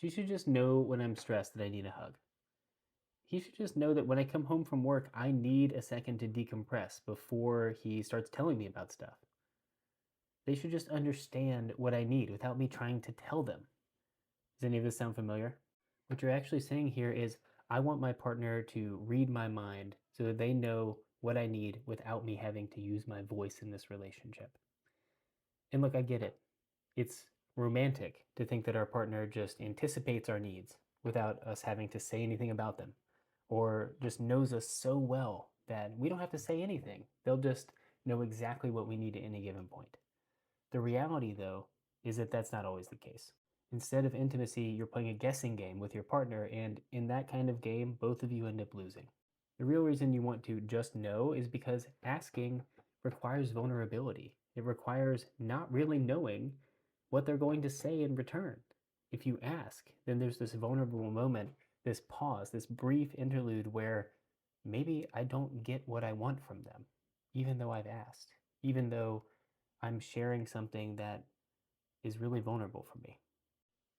She should just know when I'm stressed that I need a hug. He should just know that when I come home from work, I need a second to decompress before he starts telling me about stuff. They should just understand what I need without me trying to tell them. Does any of this sound familiar? What you're actually saying here is, I want my partner to read my mind so that they know what I need without me having to use my voice in this relationship. And look, I get it. It's romantic to think that our partner just anticipates our needs without us having to say anything about them, or just knows us so well that we don't have to say anything. They'll just know exactly what we need at any given point. The reality, though, is that that's not always the case. Instead of intimacy, you're playing a guessing game with your partner, and in that kind of game, both of you end up losing. The real reason you want to just know is because asking requires vulnerability. It requires not really knowing what they're going to say in return. If you ask, then there's this vulnerable moment, this pause, this brief interlude where maybe I don't get what I want from them, even though I've asked, even though I'm sharing something that is really vulnerable for me.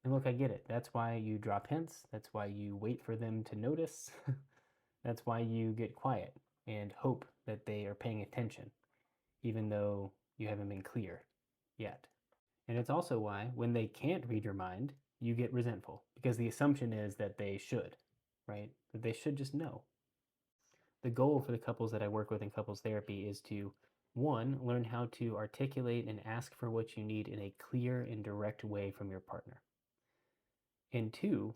And look, I get it. That's why you drop hints. That's why you wait for them to notice. That's why you get quiet and hope that they are paying attention, even though you haven't been clear yet. And it's also why, when they can't read your mind, you get resentful because the assumption is that they should, right? That they should just know. The goal for the couples that I work with in couples therapy is to, one, learn how to articulate and ask for what you need in a clear and direct way from your partner. And two,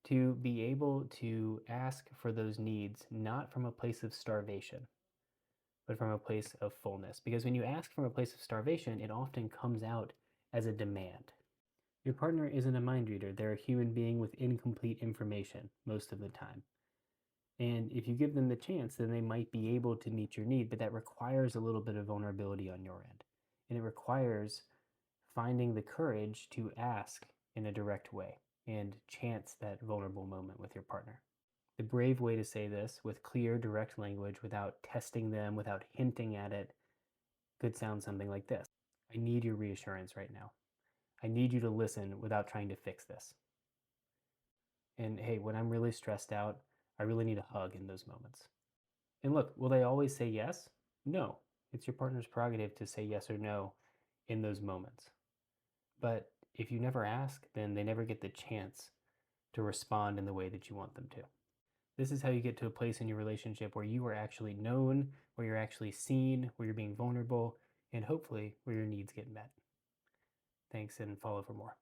to be able to ask for those needs not from a place of starvation, but from a place of fullness. Because when you ask from a place of starvation, it often comes out as a demand. Your partner isn't a mind reader, they're a human being with incomplete information most of the time. And if you give them the chance, then they might be able to meet your need, but that requires a little bit of vulnerability on your end. And it requires finding the courage to ask in a direct way and chance that vulnerable moment with your partner. The brave way to say this with clear, direct language without testing them, without hinting at it, could sound something like this: I need your reassurance right now. I need you to listen without trying to fix this. And hey, when I'm really stressed out, I really need a hug in those moments. And look, will they always say yes? No. It's your partner's prerogative to say yes or no in those moments. But if you never ask, then they never get the chance to respond in the way that you want them to. This is how you get to a place in your relationship where you are actually known, where you're actually seen, where you're being vulnerable, and hopefully where your needs get met. Thanks, and follow for more.